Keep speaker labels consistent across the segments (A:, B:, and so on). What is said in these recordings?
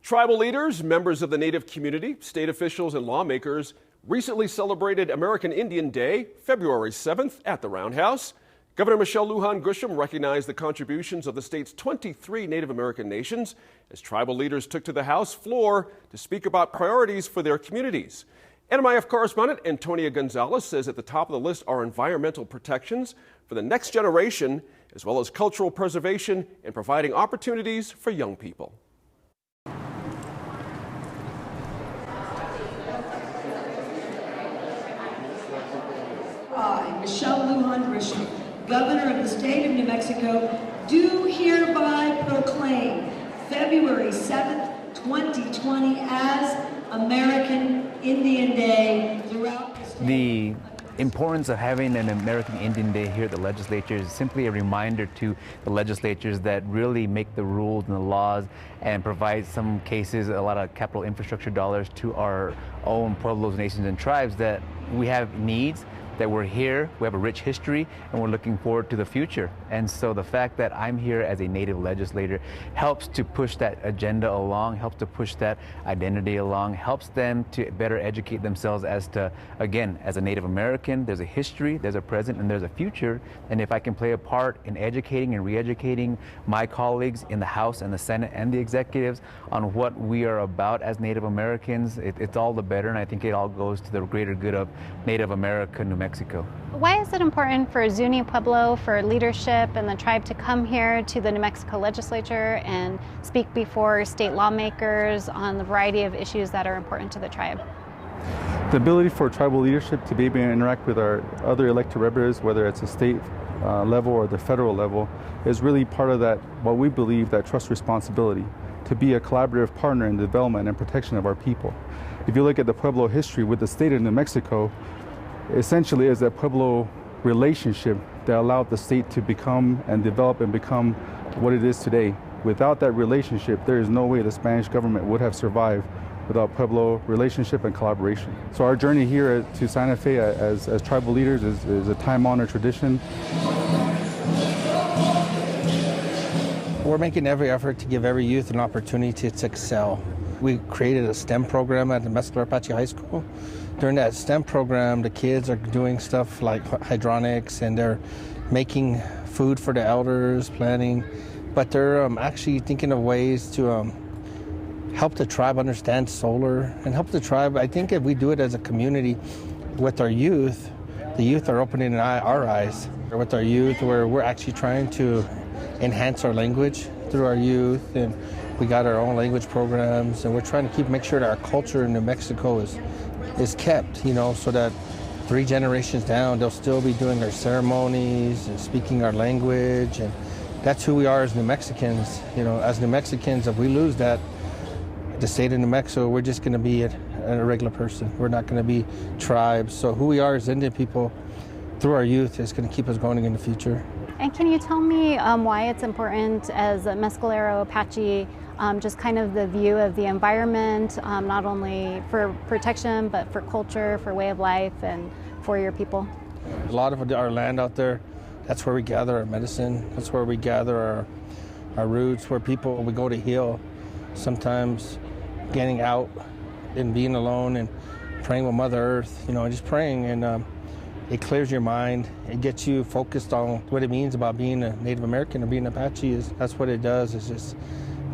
A: Tribal leaders, members of the Native community, state officials, and lawmakers recently celebrated American Indian Day, February 7th, at the Roundhouse. Governor Michelle Lujan Grisham recognized the contributions of the state's 23 Native American nations as tribal leaders took to the House floor to speak about priorities for their communities. NMIF correspondent Antonia Gonzalez says at the top of the list are environmental protections for the next generation, as well as cultural preservation and providing opportunities for young people.
B: I, Michelle Lujan Grisham, Governor of the State of New Mexico, do hereby proclaim February 7th, 2020 as American Indian Day throughout the state.
C: The importance of having an American Indian Day here at the legislature is simply a reminder to the legislatures that really make the rules and the laws and provide some cases a lot of capital infrastructure dollars to our own pueblos, nations, and tribes, that we have needs, that we're here, we have a rich history, and we're looking forward to the future. And so the fact that I'm here as a Native legislator helps to push that agenda along, helps to push that identity along, helps them to better educate themselves as to, again, as a Native American, there's a history, there's a present, and there's a future. And if I can play a part in educating and re-educating my colleagues in the House and the Senate and the executives on what we are about as Native Americans, it's all the better, and I think it all goes to the greater good of Native America, New Mexico.
D: Why is it important for Zuni Pueblo, for leadership and the tribe to come here to the New Mexico legislature and speak before state lawmakers on the variety of issues that are important to the tribe?
E: The ability for tribal leadership to be able to interact with our other elected representatives, whether it's a state level or the federal level, is really part of that, what we believe, that trust responsibility to be a collaborative partner in the development and protection of our people. If you look at the Pueblo history with the state of New Mexico, essentially is a Pueblo relationship that allowed the state to become and develop and become what it is today. Without that relationship, there is no way the Spanish government would have survived without Pueblo relationship and collaboration. So our journey here to Santa Fe as tribal leaders is a time-honored tradition.
F: We're making every effort to give every youth an opportunity to excel. We created a STEM program at the Mescalero Apache High School. During that STEM program, the kids are doing stuff like hydronics, and they're making food for the elders, planting, but they're actually thinking of ways to help the tribe understand solar and help the tribe. I think if we do it as a community with our youth, the youth are opening our eyes. With our youth, where we're actually trying to enhance our language through our youth, and we got our own language programs, and we're trying to make sure that our culture in New Mexico is kept, so that 3 generations down, they'll still be doing our ceremonies and speaking our language, and that's who we are as New Mexicans. As New Mexicans, if we lose that, the state of New Mexico, we're just going to be a regular person. We're not going to be tribes. So who we are as Indian people, through our youth, is going to keep us going in the future.
D: And can you tell me why it's important as a Mescalero Apache, just kind of the view of the environment, not only for protection, but for culture, for way of life, and for your people?
F: A lot of our land out there, that's where we gather our medicine. That's where we gather our roots, where we go to heal. Sometimes getting out and being alone and praying with Mother Earth, just praying, and it clears your mind. It gets you focused on what it means about being a Native American or being Apache. That's what it does. It's just,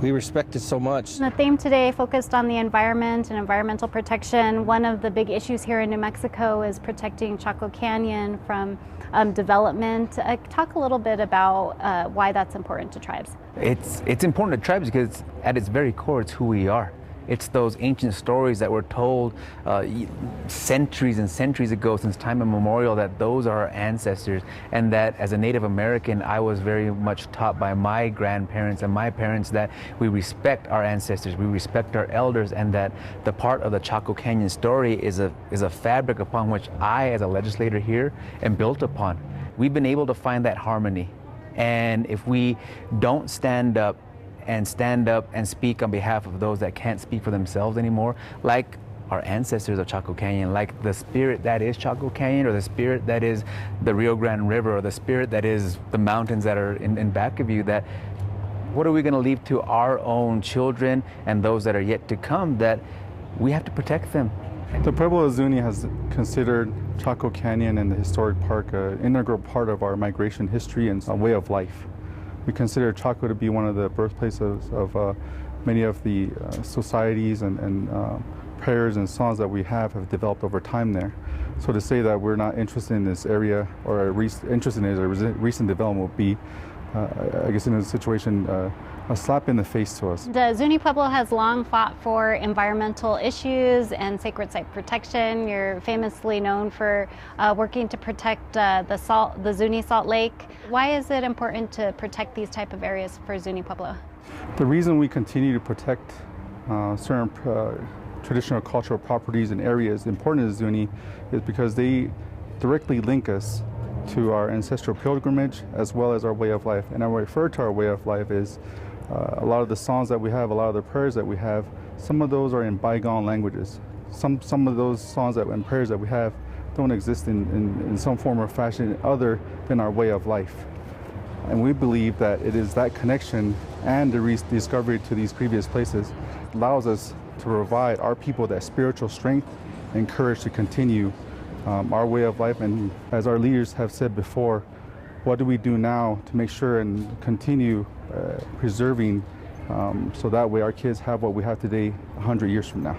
F: we respect it so much.
D: The theme today focused on the environment and environmental protection. One of the big issues here in New Mexico is protecting Chaco Canyon from development. Talk a little bit about why that's important to tribes.
C: It's important to tribes because at its very core, it's who we are. It's those ancient stories that were told centuries and centuries ago, since time immemorial, that those are our ancestors, and that as a Native American, I was very much taught by my grandparents and my parents that we respect our ancestors, we respect our elders, and that the part of the Chaco Canyon story is a fabric upon which I, as a legislator here, am built upon. We've been able to find that harmony, and if we don't stand up and speak on behalf of those that can't speak for themselves anymore, like our ancestors of Chaco Canyon, like the spirit that is Chaco Canyon, or the spirit that is the Rio Grande River, or the spirit that is the mountains that are in back of you, that What are we going to leave to our own children and those that are yet to come, that we have to protect them?
E: The Pueblo of Zuni has considered Chaco Canyon and the historic park an integral part of our migration history and a way of life. We consider Chaco to be one of the birthplaces of many of the societies and prayers and songs that we have developed over time there. So to say that we're not interested in this area or interested in it as a recent development would be, I guess in this situation, a slap in the face to us.
D: The Zuni Pueblo has long fought for environmental issues and sacred site protection. You're famously known for working to protect the Zuni Salt Lake. Why is it important to protect these type of areas for Zuni Pueblo?
E: The reason we continue to protect certain traditional cultural properties and areas important to Zuni is because they directly link us to our ancestral pilgrimage as well as our way of life. And I refer to our way of life as a lot of the songs that we have, a lot of the prayers that we have, some of those are in bygone languages. Some of those songs and prayers that we have don't exist in some form or fashion other than our way of life. And we believe that it is that connection and the rediscovery to these previous places allows us to provide our people that spiritual strength and courage to continue our way of life. And as our leaders have said before, what do we do now to make sure and continue preserving so that way our kids have what we have today 100 years from now?